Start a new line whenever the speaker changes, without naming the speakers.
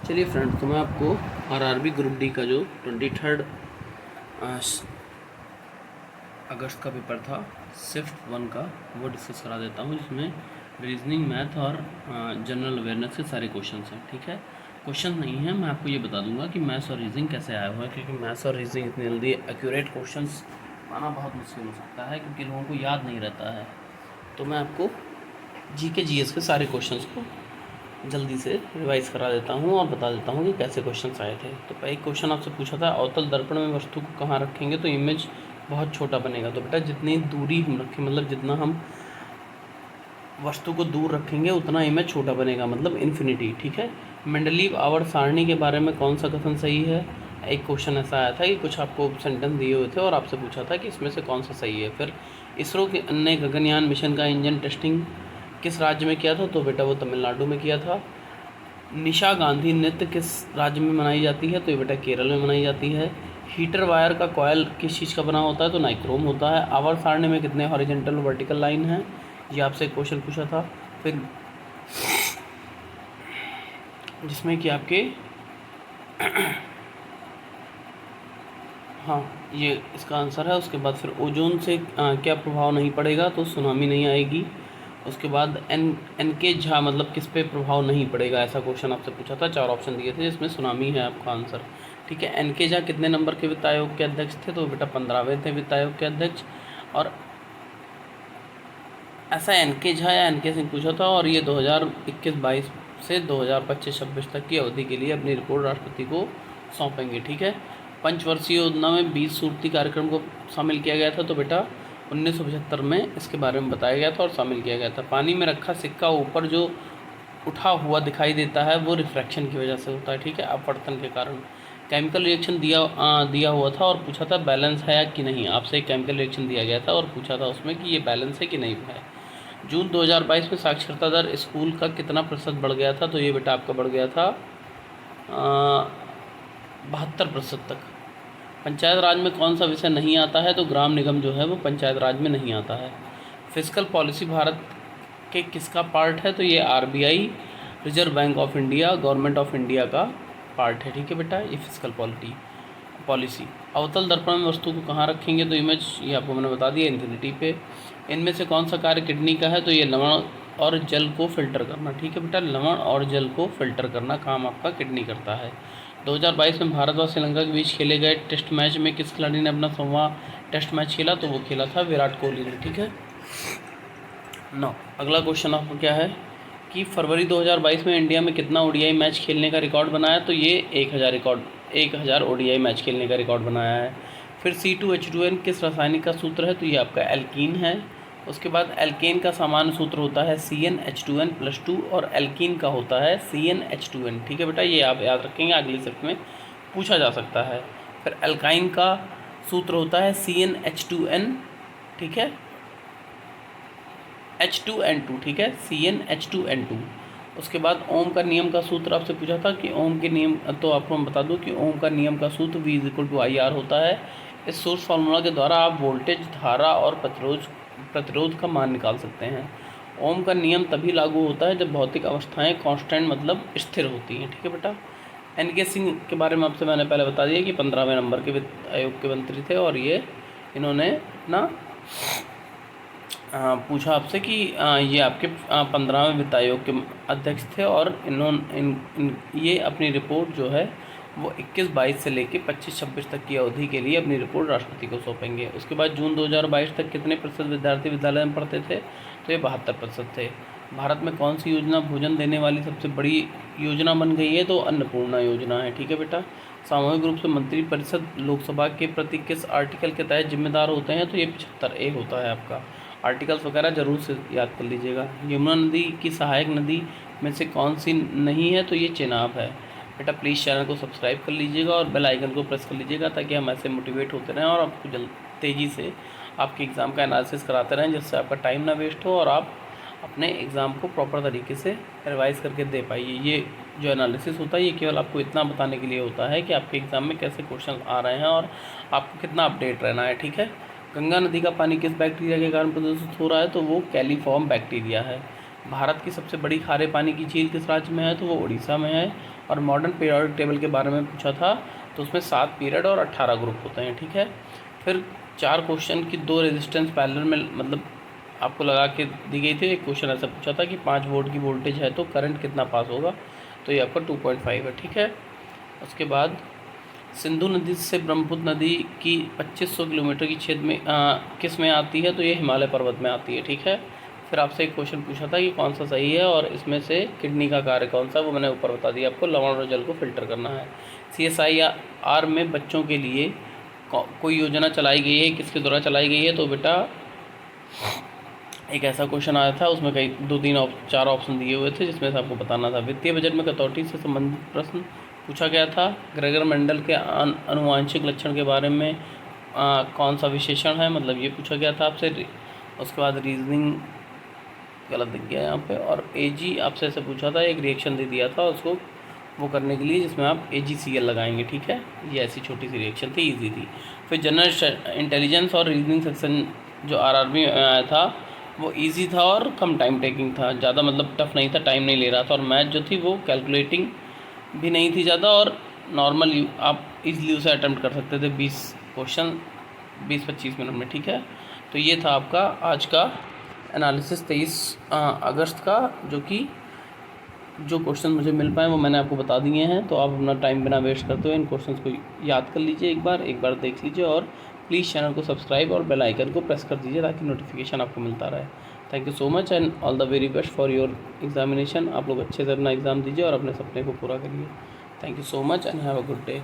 चलिए फ्रेंड्स, तो मैं आपको आरआरबी ग्रुप डी का जो 23 अगस्त का पेपर था शिफ्ट 1 का, वो डिस्कस करा देता हूँ, जिसमें रीजनिंग, मैथ और जनरल अवेयरनेस के सारे क्वेश्चंस हैं। ठीक है, क्वेश्चन नहीं है, मैं आपको ये बता दूंगा कि मैथ्स और रीजनिंग कैसे आया हुआ है, क्योंकि मैथ्स और रीजनिंग इतनी जल्दी एक्यूरेट क्वेश्चंस पाना बहुत मुश्किल हो सकता है, क्योंकि लोगों को याद नहीं रहता है। तो मैं आपको जीके जीएस के सारे क्वेश्चंस को जल्दी से रिवाइज करा देता हूँ और बता देता हूँ कि कैसे क्वेश्चंस आए थे। तो एक क्वेश्चन आपसे पूछा था, अवतल दर्पण में वस्तु को कहाँ रखेंगे तो इमेज बहुत छोटा बनेगा। तो बेटा जितनी दूरी हम रखें, मतलब जितना हम वस्तु को दूर रखेंगे उतना इमेज छोटा बनेगा, मतलब इन्फिनिटी। ठीक है, मेंडलीव आवर्त सारणी के बारे में कौन सा कथन सही है। एक क्वेश्चन ऐसा आया था कि कुछ आपको सेंटेंस दिए हुए थे और आपसे पूछा था कि इसमें से कौन सा सही है। फिर इसरो के ने गगनयान मिशन का इंजन टेस्टिंग किस राज्य में किया था, तो बेटा वो तमिलनाडु में किया था। निशा गांधी नृत्य किस राज्य में मनाई जाती है, तो ये बेटा केरल में मनाई जाती है। हीटर वायर का कॉयल किस चीज़ का बना होता है, तो नाइक्रोम होता है। आवर्त सारणी में कितने हॉरिजॉन्टल और वर्टिकल लाइन हैं, ये आपसे क्वेश्चन पूछा था। फिर जिसमें कि आपके हाँ, ये इसका आंसर है। उसके बाद फिर ओजोन से क्या प्रभाव नहीं पड़ेगा, तो सुनामी नहीं आएगी। उसके बाद एन के झा मतलब किस पे प्रभाव नहीं पड़ेगा, ऐसा क्वेश्चन आपसे पूछा था। 4 ऑप्शन दिए थे, जिसमें सुनामी है आपका आंसर। ठीक है, एन के झा कितने नंबर के वित्त आयोग के अध्यक्ष थे, तो बेटा 15वें थे वित्त आयोग के अध्यक्ष। और ऐसा एन के झा या एन के सिंह पूछा था, और ये 2021-22 से 2025-26 तक की अवधि के लिए अपनी रिपोर्ट राष्ट्रपति को सौंपेंगे। ठीक है, पंचवर्षीय योजना में 20 सूत्री कार्यक्रम को शामिल किया गया था, तो बेटा 1975 में इसके बारे में बताया गया था और शामिल किया गया था। पानी में रखा सिक्का ऊपर जो उठा हुआ दिखाई देता है, वो रिफ्रैक्शन की वजह से होता है। ठीक है, अपवर्तन के कारण। केमिकल रिएक्शन दिया हुआ था और पूछा था बैलेंस है कि नहीं। आपसे एक केमिकल रिएक्शन दिया गया था और पूछा था उसमें कि ये बैलेंस है कि नहीं है। जून 2022 में साक्षरता दर स्कूल का कितना प्रतिशत बढ़ गया था, तो ये बेटा आपका बढ़ गया था 72% तक। पंचायत राज में कौन सा विषय नहीं आता है, तो ग्राम निगम जो है वो पंचायत राज में नहीं आता है। फिजिकल पॉलिसी भारत के किसका पार्ट है, तो ये RBI, reserve bank of India, government of India का पार्ट है। ठीक है बेटा, ये फिजिकल पॉलिसी। अवतल दर्पण में वस्तु को कहाँ रखेंगे, तो इमेज ये आपको मैंने बता दिया, इन्फिनिटी पे। इनमें से कौन सा कार्य किडनी का है, तो ये लवण और जल को फिल्टर करना। ठीक है बेटा, लवण और जल को फिल्टर करना काम आपका किडनी करता है। 2022 में भारत और श्रीलंका के बीच खेले गए टेस्ट मैच में किस खिलाड़ी ने अपना 100वां टेस्ट मैच खेला, तो वो खेला था विराट कोहली ने। ठीक है, 9 अगला क्वेश्चन आपको क्या है कि फरवरी 2022 में इंडिया में कितना ओडीआई मैच खेलने का रिकॉर्ड बनाया, तो ये 1000 ओडीआई मैच खेलने का रिकॉर्ड बनाया है। फिर C2H2N किस रासायनिक का सूत्र है, तो ये आपका एल्कीन है। उसके बाद एल्केन का सामान्य सूत्र होता है CnH2n+2 और एल्कीन का होता है CnH2n। ठीक है बेटा, ये आप याद रखेंगे, अगली शिफ्ट में पूछा जा सकता है। फिर एल्काइन का सूत्र होता है CnH2n, ठीक है, H2N2, ठीक है, CnH2n2। उसके बाद ओम का नियम का सूत्र आपसे पूछा था कि ओम के नियम, तो आपको मैं बता दूं कि ओम का नियम का सूत्र V=IR होता है। इस सोर्स फार्मूला के द्वारा आप वोल्टेज, धारा और प्रतिरोध का मान निकाल सकते हैं। ओम का नियम तभी लागू होता है जब भौतिक अवस्थाएं कांस्टेंट मतलब स्थिर होती हैं। ठीक है बेटा, एन के सिंह के बारे में आपसे मैंने पहले बता दिया कि 15वें नंबर के वित्त आयोग के मंत्री थे, और ये इन्होंने ना पूछा आपसे कि ये आपके 15वें वित्त आयोग के अध्यक्ष थे, और ये अपनी रिपोर्ट जो है वो 21-22 से लेके 25-26 तक की अवधि के लिए अपनी रिपोर्ट राष्ट्रपति को सौंपेंगे। उसके बाद जून 2022 तक कितने प्रतिशत विद्यार्थी विद्यालय में पढ़ते थे, तो ये 72% थे। भारत में कौन सी योजना भोजन देने वाली सबसे बड़ी योजना बन गई है, तो अन्नपूर्णा योजना है। ठीक है बेटा, सामूहिक रूप से मंत्रिपरिषद लोकसभा के प्रति किस आर्टिकल के तहत जिम्मेदार होते हैं, तो ये 75A होता है आपका। आर्टिकल्स वगैरह जरूर से याद कर लीजिएगा। यमुना नदी की सहायक नदी में से कौन सी नहीं है, तो ये चेनाब है। बेटा प्लीज़ चैनल को सब्सक्राइब कर लीजिएगा और बेल आइकन को प्रेस कर लीजिएगा, ताकि हम ऐसे मोटिवेट होते रहें और आपको तेज़ी से आपके एग्ज़ाम का एनालिसिस कराते रहें, जिससे आपका टाइम ना वेस्ट हो और आप अपने एग्ज़ाम को प्रॉपर तरीके से रिवाइज़ करके दे पाइए। ये जो एनालिसिस होता है ये केवल आपको इतना बताने के लिए होता है कि आपके एग्ज़ाम में कैसे क्वेश्चन आ रहे हैं और आपको कितना अपडेट रहना है। ठीक है, गंगा नदी का पानी किस बैक्टीरिया के कारण प्रदूषित हो रहा है, तो वो कैलीफॉर्म बैक्टीरिया है। भारत की सबसे बड़ी खारे पानी की झील किस राज्य में है, तो वो उड़ीसा में है। और मॉडर्न पीरियोडिक टेबल के बारे में पूछा था, तो उसमें 7 पीरियड और 18 ग्रुप होते हैं, ठीक है। फिर 4 क्वेश्चन की 2 रेजिस्टेंस पैरेलल में मतलब आपको लगा के दी गई थी। एक क्वेश्चन ऐसा पूछा था कि 5 वोल्ट की वोल्टेज है तो करंट कितना पास होगा, तो ये आपका 2.5 है, ठीक है। उसके बाद सिंधु नदी से ब्रह्मपुत्र नदी की 2500 किलोमीटर की छेद में किस में आती है, तो ये हिमालय पर्वत में आती है, ठीक है। फिर आपसे एक क्वेश्चन पूछा था कि कौन सा सही है और इसमें से किडनी का कार्य कौन सा, वो मैंने ऊपर बता दिया आपको, लवण और जल को फिल्टर करना है। CSIR में बच्चों के लिए कोई योजना चलाई गई है, किसके द्वारा चलाई गई है, तो बेटा एक ऐसा क्वेश्चन आया था, उसमें कई 4 ऑप्शन दिए हुए थे जिसमें से आपको बताना था। वित्तीय बजट में कटौती से संबंधित प्रश्न पूछा गया था। ग्रेगर मेंडल के आनुवांशिक लक्षण के बारे में कौन सा विशेषण है, मतलब ये पूछा गया था आपसे। उसके बाद रीजनिंग गलत दिख गया यहाँ पे, और AG आपसे ऐसे पूछा था, एक रिएक्शन दे दिया था उसको वो करने के लिए जिसमें आप AgCl लगाएंगे, ठीक है। ये ऐसी छोटी सी रिएक्शन थी, ईजी थी। फिर जनरल इंटेलिजेंस और रीजनिंग सेक्शन जो RRB में आया था वो इजी था और कम टाइम टेकिंग था, ज़्यादा मतलब टफ नहीं था, टाइम नहीं ले रहा था। और मैथ जो थी वो कैलकुलेटिंग भी नहीं थी ज़्यादा, और नॉर्मल आप इजीली उसे अटेम्प्ट कर सकते थे 20 क्वेश्चन 20-25 मिनट में, ठीक है। तो ये था आपका आज का एनालिसिस 23 अगस्त का, जो क्वेश्चन मुझे मिल पाए वो मैंने आपको बता दिए हैं। तो आप अपना टाइम बिना वेस्ट करते हुए इन क्वेश्चंस को याद कर लीजिए, एक बार देख लीजिए, और प्लीज़ चैनल को सब्सक्राइब और बेल आइकन को प्रेस कर दीजिए ताकि नोटिफिकेशन आपको मिलता रहे। Thank you so much and all the very best for your examination. आप लोग अच्छे से अपना एग्ज़ाम दीजिए और अपने सपने को पूरा करिए। Thank you so much and have a good day.